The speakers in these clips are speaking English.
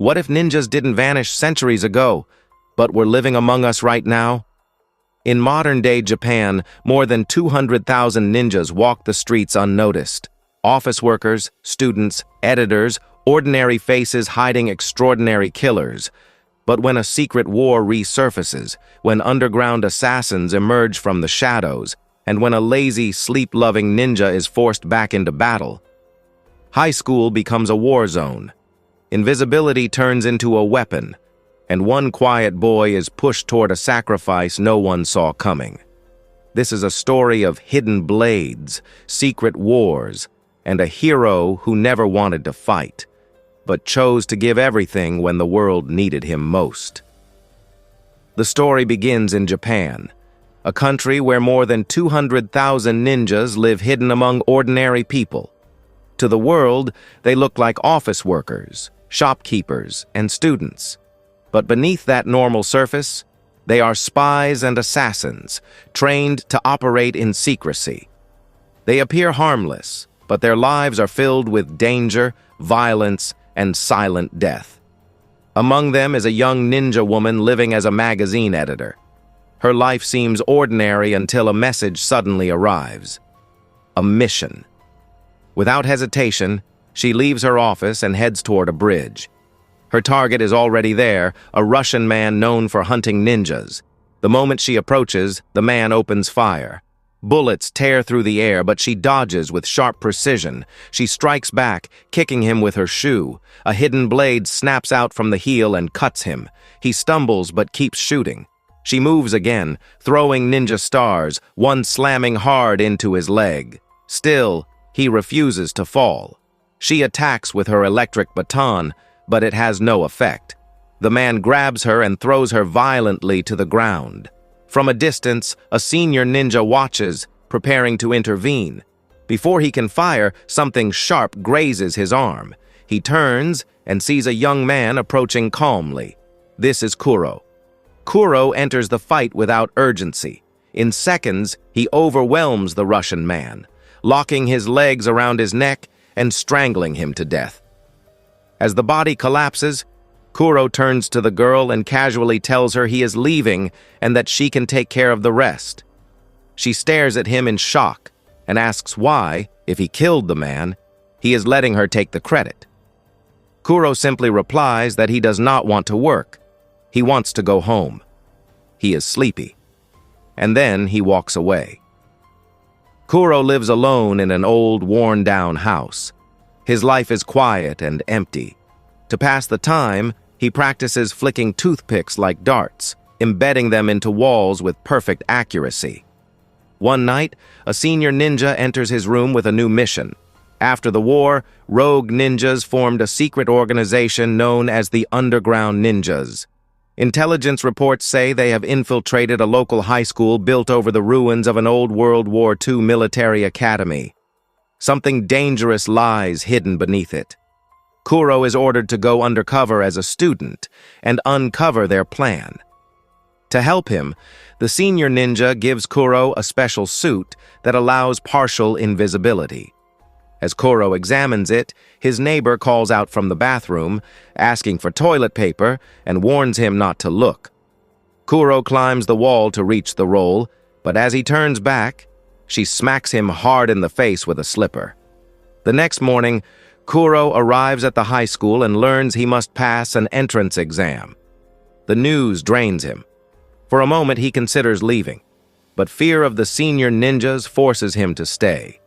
What if ninjas didn't vanish centuries ago, but were living among us right now? In modern-day Japan, more than 200,000 ninjas walk the streets unnoticed. Office workers, students, editors, ordinary faces hiding extraordinary killers. But when a secret war resurfaces, when underground assassins emerge from the shadows, and when a lazy, sleep-loving ninja is forced back into battle, high school becomes a war zone. Invisibility turns into a weapon, and one quiet boy is pushed toward a sacrifice no one saw coming. This is a story of hidden blades, secret wars, and a hero who never wanted to fight, but chose to give everything when the world needed him most. The story begins in Japan, a country where more than 200,000 ninjas live hidden among ordinary people. To the world, they look like office workers, shopkeepers, and students. But beneath that normal surface, they are spies and assassins, trained to operate in secrecy. They appear harmless, but their lives are filled with danger, violence, and silent death. Among them is a young ninja woman living as a magazine editor. Her life seems ordinary until a message suddenly arrives. A mission. Without hesitation, she leaves her office and heads toward a bridge. Her target is already there, a Russian man known for hunting ninjas. The moment she approaches, the man opens fire. Bullets tear through the air, but she dodges with sharp precision. She strikes back, kicking him with her shoe. A hidden blade snaps out from the heel and cuts him. He stumbles but keeps shooting. She moves again, throwing ninja stars, one slamming hard into his leg. Still, he refuses to fall. She attacks with her electric baton, but it has no effect. The man grabs her and throws her violently to the ground. From a distance, a senior ninja watches, preparing to intervene. Before he can fire, something sharp grazes his arm. He turns and sees a young man approaching calmly. This is Kuro. Kuro enters the fight without urgency. In seconds, he overwhelms the Russian man, locking his legs around his neck and strangling him to death. As the body collapses, Kuro turns to the girl and casually tells her he is leaving and that she can take care of the rest. She stares at him in shock and asks why, if he killed the man, he is letting her take the credit. Kuro simply replies that he does not want to work. He wants to go home. He is sleepy. And then he walks away. Kuro lives alone in an old, worn-down house. His life is quiet and empty. To pass the time, he practices flicking toothpicks like darts, embedding them into walls with perfect accuracy. One night, a senior ninja enters his room with a new mission. After the war, rogue ninjas formed a secret organization known as the Underground Ninjas. Intelligence reports say they have infiltrated a local high school built over the ruins of an old World War II military academy. Something dangerous lies hidden beneath it. Kuro is ordered to go undercover as a student and uncover their plan. To help him, the senior ninja gives Kuro a special suit that allows partial invisibility. As Kuro examines it, his neighbor calls out from the bathroom, asking for toilet paper, and warns him not to look. Kuro climbs the wall to reach the roll, but as he turns back, she smacks him hard in the face with a slipper. The next morning, Kuro arrives at the high school and learns he must pass an entrance exam. The news drains him. For a moment, he considers leaving, but fear of the senior ninjas forces him to stay.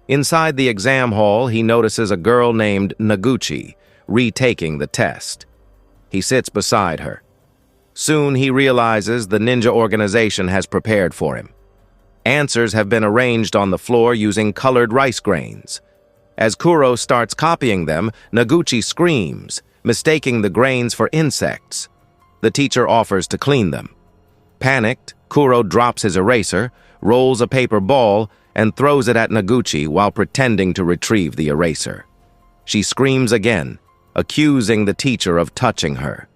Inside the exam hall, he notices a girl named Noguchi retaking the test. He sits beside her. Soon he realizes the ninja organization has prepared for him. Answers have been arranged on the floor using colored rice grains. As Kuro starts copying them, Noguchi screams, mistaking the grains for insects. The teacher offers to clean them. Panicked, Kuro drops his eraser, rolls a paper ball, and throws it at Noguchi while pretending to retrieve the eraser. She screams again, accusing the teacher of touching her.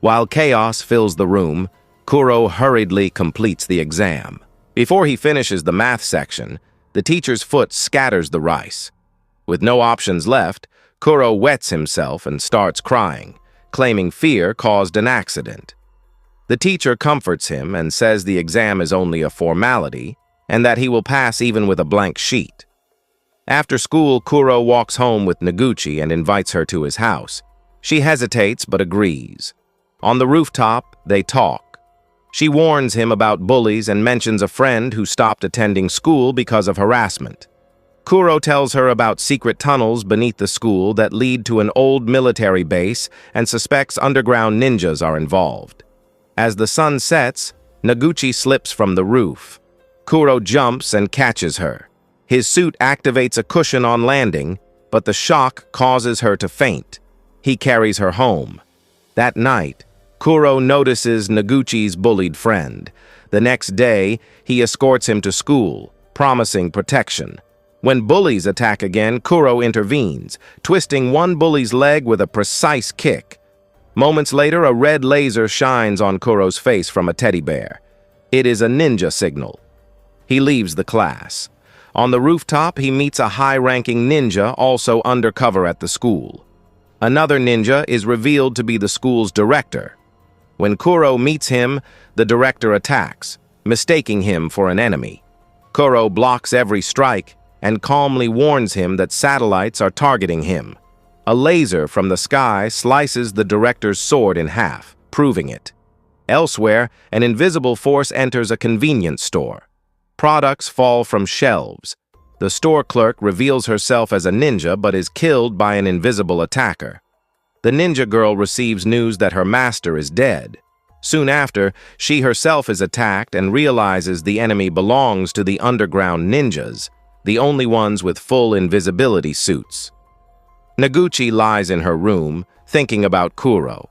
While chaos fills the room, Kuro hurriedly completes the exam. Before he finishes the math section, the teacher's foot scatters the rice. With no options left, Kuro wets himself and starts crying, claiming fear caused an accident. The teacher comforts him and says the exam is only a formality and that he will pass even with a blank sheet. After school, Kuro walks home with Noguchi and invites her to his house. She hesitates but agrees. On the rooftop, they talk. She warns him about bullies and mentions a friend who stopped attending school because of harassment. Kuro tells her about secret tunnels beneath the school that lead to an old military base and suspects underground ninjas are involved. As the sun sets, Noguchi slips from the roof. Kuro jumps and catches her. His suit activates a cushion on landing, but the shock causes her to faint. He carries her home. That night, Kuro notices Noguchi's bullied friend. The next day, he escorts him to school, promising protection. When bullies attack again, Kuro intervenes, twisting one bully's leg with a precise kick. Moments later, a red laser shines on Kuro's face from a teddy bear. It is a ninja signal. He leaves the class. On the rooftop, he meets a high-ranking ninja also undercover at the school. Another ninja is revealed to be the school's director. When Kuro meets him, the director attacks, mistaking him for an enemy. Kuro blocks every strike and calmly warns him that satellites are targeting him. A laser from the sky slices the director's sword in half, proving it. Elsewhere, an invisible force enters a convenience store. Products fall from shelves. The store clerk reveals herself as a ninja but is killed by an invisible attacker. The ninja girl receives news that her master is dead. Soon after, she herself is attacked and realizes the enemy belongs to the underground ninjas, the only ones with full invisibility suits. Noguchi lies in her room, thinking about Kuro.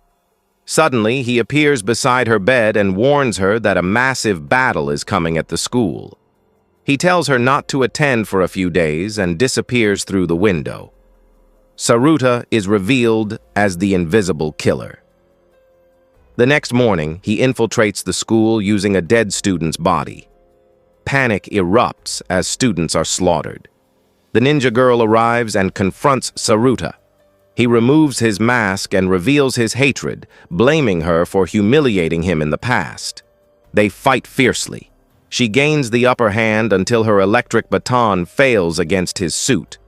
Suddenly, he appears beside her bed and warns her that a massive battle is coming at the school. He tells her not to attend for a few days and disappears through the window. Saruta is revealed as the invisible killer. The next morning, he infiltrates the school using a dead student's body. Panic erupts as students are slaughtered. The ninja girl arrives and confronts Saruta. He removes his mask and reveals his hatred, blaming her for humiliating him in the past. They fight fiercely. She gains the upper hand until her electric baton fails against his suit.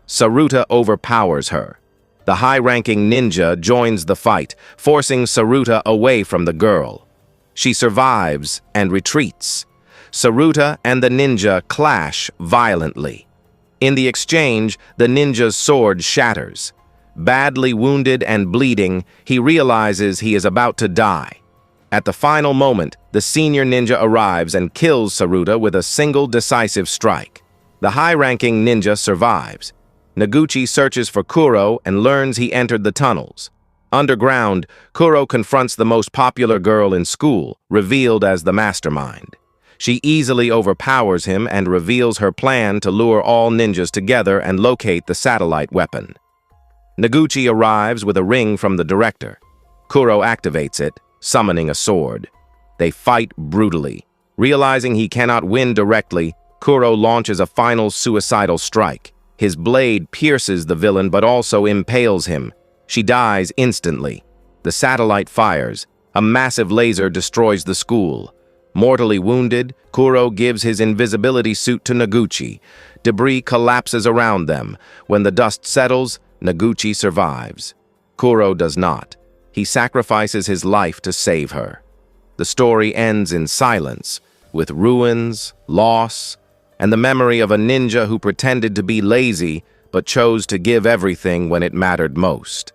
Saruta overpowers her. The high-ranking ninja joins the fight, forcing Saruta away from the girl. She survives and retreats. Saruta and the ninja clash violently. In the exchange, the ninja's sword shatters. Badly wounded and bleeding, he realizes he is about to die. At the final moment, the senior ninja arrives and kills Saruta with a single decisive strike. The high-ranking ninja survives. Noguchi searches for Kuro and learns he entered the tunnels. Underground, Kuro confronts the most popular girl in school, revealed as the mastermind. She easily overpowers him and reveals her plan to lure all ninjas together and locate the satellite weapon. Noguchi arrives with a ring from the director. Kuro activates it, summoning a sword. They fight brutally. Realizing he cannot win directly, Kuro launches a final suicidal strike. His blade pierces the villain but also impales him. She dies instantly. The satellite fires. A massive laser destroys the school. Mortally wounded, Kuro gives his invisibility suit to Noguchi. Debris collapses around them. When the dust settles, Noguchi survives. Kuro does not. He sacrifices his life to save her. The story ends in silence, with ruins, loss, and the memory of a ninja who pretended to be lazy but chose to give everything when it mattered most.